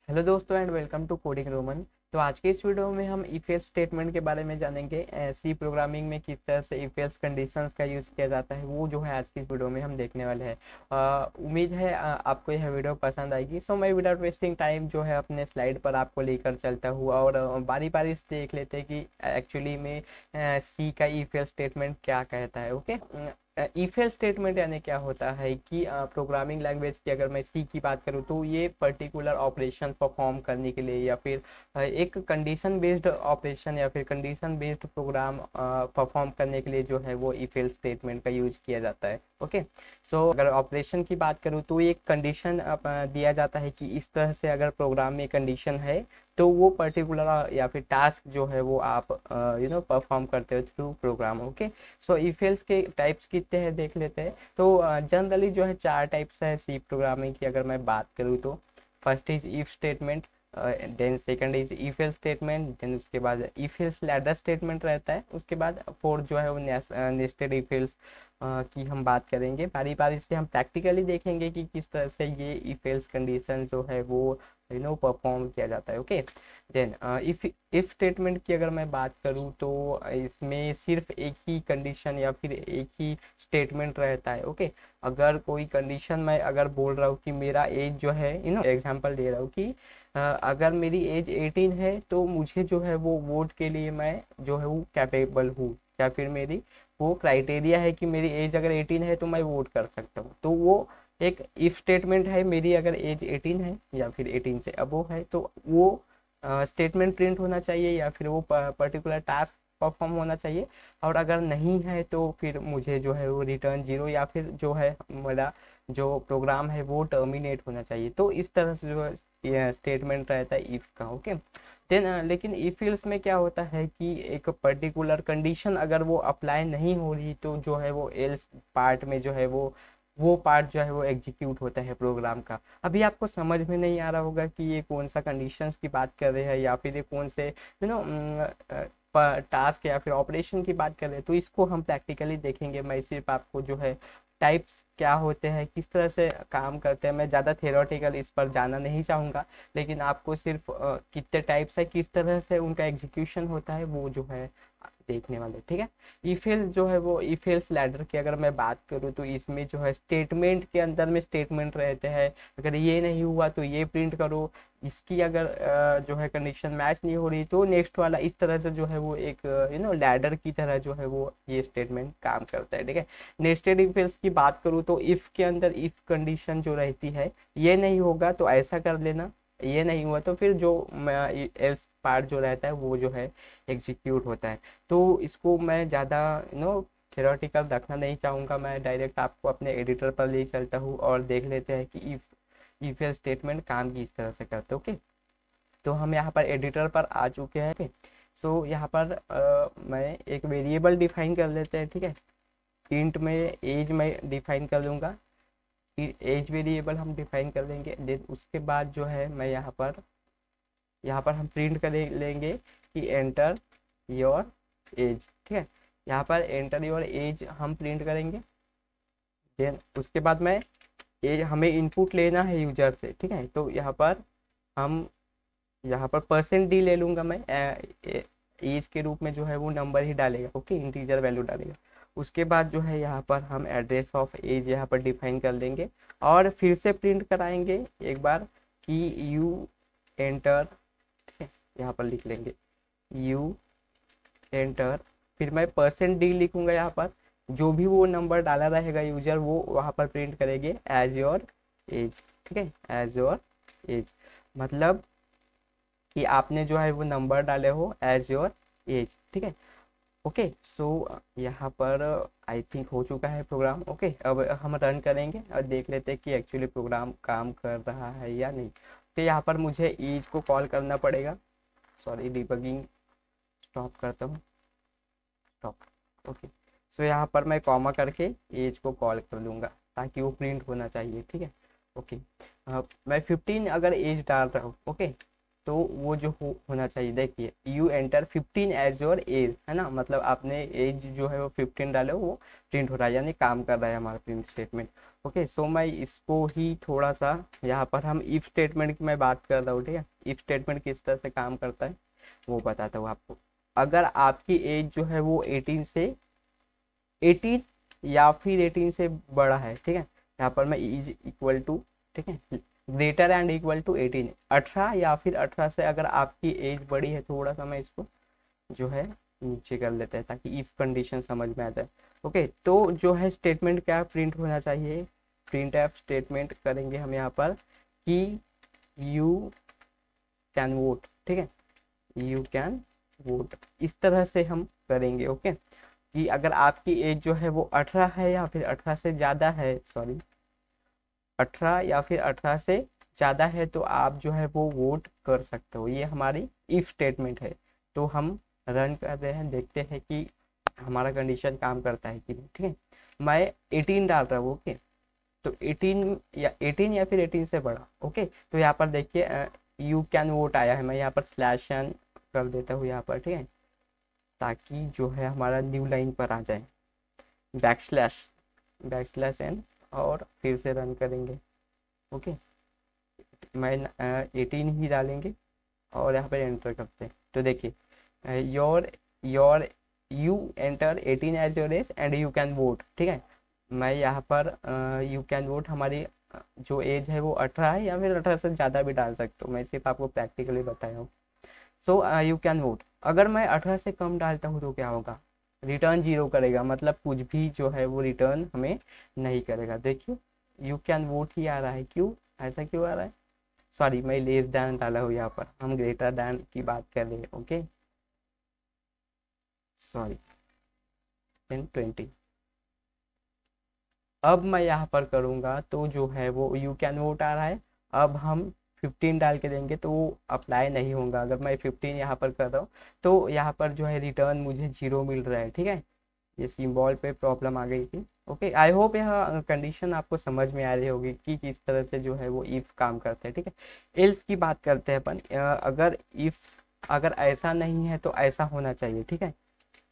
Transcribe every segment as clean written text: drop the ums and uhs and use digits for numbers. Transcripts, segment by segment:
Hello दोस्तों and welcome to coding Roman. तो आज के इस वीडियो में हम इफ एल्स स्टेटमेंट के बारे में जानेंगे। सी प्रोग्रामिंग में किस तरह से इफ एल्स कंडीशंस का यूज़ किया जाता है वो जो है आज की इस वीडियो में हम देखने वाले हैं। उम्मीद है आपको यह वीडियो पसंद आएगी। सो मैं विदाउट वेस्टिंग टाइम जो है अपने स्लाइड पर आपको लेकर चलता हूँ और बारी बारी से देख लेते हैं कि एक्चुअली में सी का इफ एल्स स्टेटमेंट क्या कहता है। ओके, इफ एल्स स्टेटमेंट यानी क्या होता है कि प्रोग्रामिंग लैंग्वेज की अगर मैं सी की बात करूँ तो ये पर्टिकुलर ऑपरेशन परफॉर्म करने के लिए या फिर एक कंडीशन बेस्ड ऑपरेशन या फिर कंडीशन बेस्ड प्रोग्राम परफॉर्म करने के लिए जो है वो इफ एल्स स्टेटमेंट का यूज किया जाता है। ओके, सो अगर ऑपरेशन की बात करूँ तो एक कंडीशन दिया जाता है कि इस तरह से अगर प्रोग्राम में कंडीशन है तो वो पर्टिकुलर या फिर टास्क जो है वो आप परफॉर्म करते हो through program. Okay, so if else के टाइप्स कितने हैं देख लेते हैं। तो जनरली जो है चार टाइप्स है सी प्रोग्रामिंग की अगर मैं बात करूँ तो first is if statement, then second is if else statement, then उसके बाद इफ एल्स लैडर स्टेटमेंट रहता है, उसके बाद फोर्थ जो है वो नेस्टेड इफ एल्स की हम बात करेंगे। बारी बारी से हम प्रैक्टिकली देखेंगे कि किस तरह से ये इफ एल्स कंडीशन जो है वो परफॉर्म किया जाता है। ओके, देन इफ स्टेटमेंट की अगर मैं बात करूँ तो इसमें सिर्फ एक ही कंडीशन या फिर एक ही स्टेटमेंट रहता है। ओके, अगर कोई कंडीशन मैं अगर बोल रहा हूँ कि मेरा एज जो है एग्जांपल दे रहा हूँ कि अगर मेरी एज 18 है तो मुझे जो है वो वोट के लिए मैं जो है वो कैपेबल हूँ, या फिर मेरी वो क्राइटेरिया है कि मेरी एज अगर 18 है तो मैं वोट कर सकता हूँ। तो वो एक इफ स्टेटमेंट है। मेरी अगर एज 18 है या फिर 18 से अबोव है तो वो स्टेटमेंट प्रिंट होना चाहिए या फिर वो पर्टिकुलर टास्क परफॉर्म होना चाहिए। और अगर नहीं है तो फिर मुझे जो है वो रिटर्न जीरो या फिर जो है मेरा जो प्रोग्राम है वो टर्मिनेट होना चाहिए। तो इस तरह से जो स्टेटमेंट रहता है इफ का। ओके, देन लेकिन इफ एल्स में क्या होता है कि एक पर्टिकुलर कंडीशन अगर वो अप्लाई नहीं हो रही तो जो है वो एल्स पार्ट में जो है वो पार्ट जो है वो एग्जीक्यूट होता है प्रोग्राम का। अभी आपको समझ में नहीं आ रहा होगा कि ये कौन सा कंडीशंस की बात कर रहे हैं या फिर ये कौन से टास्क या फिर ऑपरेशन की बात कर रहे हैं। तो इसको हम प्रैक्टिकली देखेंगे। मैं सिर्फ आपको जो है टाइप्स क्या होते हैं, किस तरह से काम करते हैं, मैं ज़्यादा थियोरेटिकल इस पर जाना नहीं चाहूँगा, लेकिन आपको सिर्फ कितने टाइप्स है, किस तरह से उनका एग्जीक्यूशन होता है वो जो है देखने वाले। ठीक है, इफ एल्स जो है वो इफ एल्स लैडर की अगर मैं बात करूँ तो इसमें जो है स्टेटमेंट के अंदर में स्टेटमेंट रहते हैं। अगर ये नहीं हुआ तो ये प्रिंट करो, इसकी अगर जो है कंडीशन मैच नहीं हो रही तो नेक्स्ट वाला, इस तरह से जो है वो एक लैडर की तरह जो है वो ये स्टेटमेंट काम करता है। ठीक है, नेस्टेड इफ एल्स की बात करूँ तो इफ के अंदर इफ कंडीशन जो रहती है, ये नहीं होगा तो ऐसा कर लेना, ये नहीं हुआ तो फिर जो एल्स पार्ट जो रहता है वो जो है एग्जीक्यूट होता है। तो इसको मैं ज़्यादा थ्योरेटिकल रखना नहीं चाहूँगा, मैं डायरेक्ट आपको अपने एडिटर पर ले चलता हूँ और देख लेते हैं कि इफ एल्स स्टेटमेंट काम की इस तरह से करते। ओके, तो हम यहाँ पर एडिटर पर आ चुके हैं। सो यहाँ पर मैं एक वेरिएबल डिफाइन कर लेते हैं। ठीक है, इंट में एज मैं डिफाइन कर लूँगा, एज वेरिएबल हम डिफाइन कर लेंगे। देन उसके बाद जो है मैं यहाँ पर हम प्रिंट कर लेंगे कि एंटर योर एज। ठीक है, यहाँ पर एंटर योर एज हम प्रिंट करेंगे। देन उसके बाद मैं एज हमें इनपुट लेना है यूजर से। ठीक है, तो हम यहाँ पर %d ले लूँगा मैं, एज के रूप में जो है वो नंबर ही डालेगा। ओके, इंटीजर वैल्यू डालेगा। उसके बाद जो है यहाँ पर हम एड्रेस ऑफ एज यहाँ पर डिफाइन कर देंगे और फिर से प्रिंट कराएंगे एक बार कि यू एंटर। यहाँ पर लिख लेंगे यू एंटर, फिर मैं %d लिखूंगा। यहाँ पर जो भी वो नंबर डाला रहेगा यूजर वो वहाँ पर प्रिंट करेंगे एज योर एज। ठीक है, एज योर एज मतलब कि आपने जो है वो नंबर डाले हो एज योर एज। ठीक है, ओके, सो यहाँ पर आई थिंक हो चुका है प्रोग्राम। ओके, अब हम रन करेंगे और देख लेते हैं कि एक्चुअली प्रोग्राम काम कर रहा है या नहीं। तो यहाँ पर मुझे एज को कॉल करना पड़ेगा। सॉरी, डिबगिंग स्टॉप करता हूँ, स्टॉप। ओके, सो यहाँ पर मैं कॉमा करके एज को कॉल कर दूंगा ताकि वो प्रिंट होना चाहिए। ठीक है, ओके, मैं 15 अगर एज डाल रहा हूँ। ओके, तो वो जो होना चाहिए, देखिए you enter 15 age your age, है ना, मतलब आपने एज जो है वो 15 डाले, वो प्रिंट हो रहा है, यानी काम कर रहा है हमारा प्रिंट स्टेटमेंट। ओके, सो मैं इसको ही थोड़ा सा, यहाँ पर हम इफ स्टेटमेंट की मैं बात कर रहा हूँ, ठीक है, इफ स्टेटमेंट किस तरह से काम करता है वो बताता हूँ आपको। अगर आपकी एज जो है वो 18 या फिर 18 से बड़ा है, ठीक है, यहाँ पर मैं इज इक्वल टू, ठीक है, ग्रेटर एंड इक्वल टू 18, 18 या फिर 18 से अगर आपकी एज बड़ी है, थोड़ा सा मैं इसको जो है नीचे कर लेते हैं ताकि इफ कंडीशन समझ में आ जाए। ओके, तो जो है स्टेटमेंट क्या प्रिंट होना चाहिए, प्रिंट एफ स्टेटमेंट करेंगे हम यहाँ पर कि यू कैन वोट, ठीक है, यू कैन वोट, इस तरह से हम करेंगे। ओके, कि अगर आपकी एज जो है वो 18 है या फिर 18 से ज़्यादा है, सॉरी 18 या फिर 18 से ज़्यादा है, तो आप जो है वो वोट कर सकते हो। ये हमारी इफ स्टेटमेंट है। तो हम रन कर रहे हैं, देखते हैं कि हमारा कंडीशन काम करता है कि नहीं, ठीक है। मैं 18 डाल रहा हूँ, ओके, तो 18 या फिर 18 से बड़ा। ओके, तो यहाँ पर देखिए यू कैन वोट आया है, मैं यहाँ पर स्लैश एन कर देता हूँ यहाँ पर, ठीक है, ताकि जो है हमारा न्यू लाइन पर आ जाए, बैक स्लैश एन, और फिर से रन करेंगे। ओके, मैं 18 ही डालेंगे और यहाँ पर एंटर करते हैं। तो देखिए your you enter 18 age your age and you can vote, ठीक है, मैं यहाँ पर यू कैन वोट, हमारी जो एज है वो 18 है, या फिर 18 से ज़्यादा भी डाल सकते हो, मैं सिर्फ आपको प्रैक्टिकली बताया हूँ। सो यू कैन वोट, अगर मैं 18 से कम डालता हूँ तो क्या होगा, रिटर्न 0 करेगा, मतलब कुछ भी जो है वो रिटर्न हमें नहीं करेगा। देखिए यू कैन वोट ही आ रहा है, क्यों ऐसा क्यों आ रहा है, सॉरी मैं लेस दैन डाला हूँ, यहाँ पर हम ग्रेटर दैन की बात कर रहे हैं। Okay, sorry 20। अब मैं यहाँ पर करूँगा तो जो है वो यू कैन वोट आ रहा है, अब हम 15 डाल के देंगे तो वो अप्लाई नहीं होगा। अगर मैं 15 यहाँ पर कर रहा हूँ तो यहाँ पर जो है रिटर्न मुझे 0 मिल रहा है, ठीक है, ये सिंबल पे प्रॉब्लम आ गई थी। ओके, आई होप यह कंडीशन आपको समझ में आ रही होगी कि किस तरह से जो है वो इफ काम करते हैं, ठीक है। एल्स की बात करते हैं अपन, अगर ऐसा नहीं है तो ऐसा होना चाहिए, ठीक है।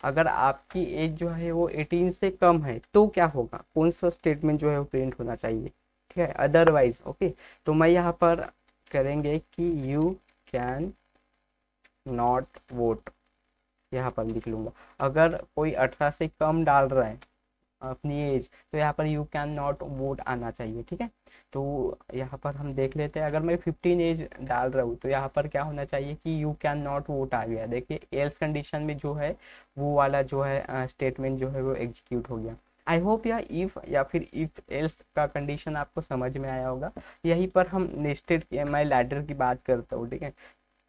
अगर आपकी एज जो है वो 18 से कम है तो क्या होगा, कौन सा स्टेटमेंट जो है वो प्रिंट होना चाहिए, ठीक है, अदरवाइज। ओके, तो मैं यहाँ पर करेंगे कि यू कैन नॉट वोट, यहाँ पर लिख लूँगा। अगर कोई 18 से कम डाल रहा है अपनी एज, तो यहाँ पर यू कैन नॉट वोट आना चाहिए, ठीक है। तो यहाँ पर हम देख लेते हैं, अगर मैं 15 एज डाल रहा हूँ तो यहाँ पर क्या होना चाहिए कि यू कैन नॉट वोट आ गया। देखिए एल्स कंडीशन में जो है वो वाला जो है स्टेटमेंट जो है वो एग्जीक्यूट हो गया। आई होप यह इफ या फिर इफ एल्स का कंडीशन आपको समझ में आया होगा। यहीं पर हम नेस्टेड मैं लैडर की बात करता हूँ, ठीक है।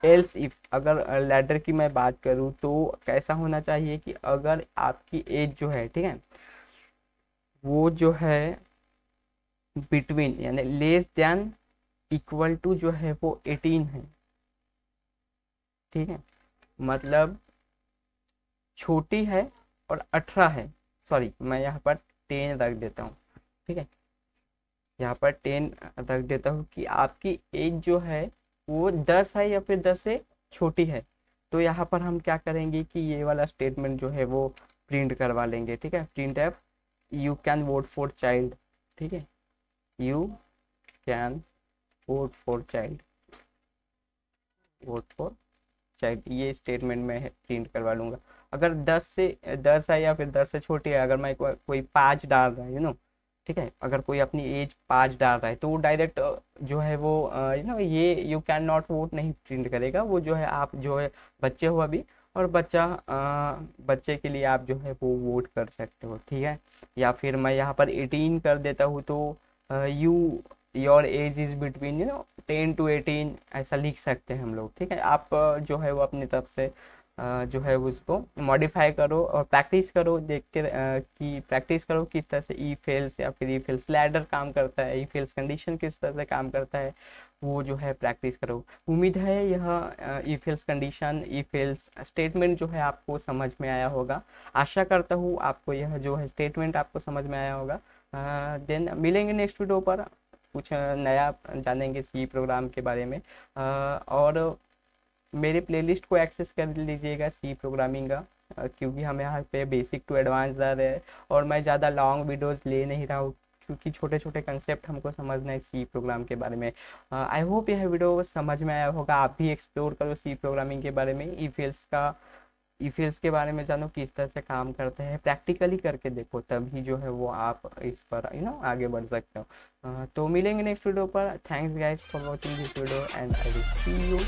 एल्स इफ, अगर लैडर की मैं बात करूँ तो कैसा होना चाहिए कि अगर आपकी एज जो है, ठीक है, वो जो है बिटवीन यानी लेस देन इक्वल टू जो है वो 18 है, ठीक है, मतलब छोटी है और 18 है, सॉरी मैं यहाँ पर 10 रख देता हूँ, ठीक है, यहाँ पर 10 रख देता हूँ कि आपकी एज जो है वो 10 है या फिर 10 से छोटी है। तो यहाँ पर हम क्या करेंगे कि ये वाला स्टेटमेंट जो है वो प्रिंट करवा लेंगे, ठीक है, print F you can vote for child, ठीक है, you can vote for child, vote for child, ये स्टेटमेंट में प्रिंट करवा लूँगा। अगर 10 है या फिर 10 से छोटी है, अगर मैं कोई 5 डाल रहा है, ठीक है, अगर कोई अपनी एज 5 डाल रहा है तो वो डायरेक्ट जो है वो ये यू कैन नॉट वोट नहीं प्रिंट करेगा, वो जो है आप जो है बच्चे हो अभी, और बच्चे के लिए आप जो है वो वोट कर सकते हो, ठीक है। या फिर मैं यहाँ पर 18 कर देता हूँ तो you your age is between 10 to 18 ऐसा लिख सकते हैं हम लोग, ठीक है। आप जो है वो अपनी तरफ से जो है उसको मॉडिफाई करो और प्रैक्टिस करो, देख के कि प्रैक्टिस करो किस तरह से ई फेल्स या फिर ई फेल्स लैडर काम करता है, ई फेल्स कंडीशन किस तरह से काम करता है, वो जो है प्रैक्टिस करो। उम्मीद है यह ई फेल्स कंडीशन ई फेल्स स्टेटमेंट जो है आपको समझ में आया होगा। आशा करता हूँ आपको यह जो है स्टेटमेंट आपको समझ में आया होगा। देन मिलेंगे नेक्स्ट वीडियो पर, कुछ नया जानेंगे सी प्रोग्राम के बारे में। और मेरे प्लेलिस्ट को एक्सेस कर लीजिएगा सी प्रोग्रामिंग का, क्योंकि हम यहाँ पे बेसिक टू एडवांस जा रहे हैं और मैं ज़्यादा लॉन्ग वीडियोस ले नहीं रहा हूँ, क्योंकि छोटे छोटे कंसेप्ट हमको समझना है सी प्रोग्राम के बारे में। आई होप यह वीडियो समझ में आया होगा। आप भी एक्सप्लोर करो सी प्रोग्रामिंग के बारे में, ई फिल्स के बारे में जानो किस तरह से काम करते हैं, प्रैक्टिकली करके देखो, तभी जो है वो आप इस पर आगे बढ़ सकते हो। तो मिलेंगे नेक्स्ट वीडियो पर। Thanks guys for watching this video and I will see you.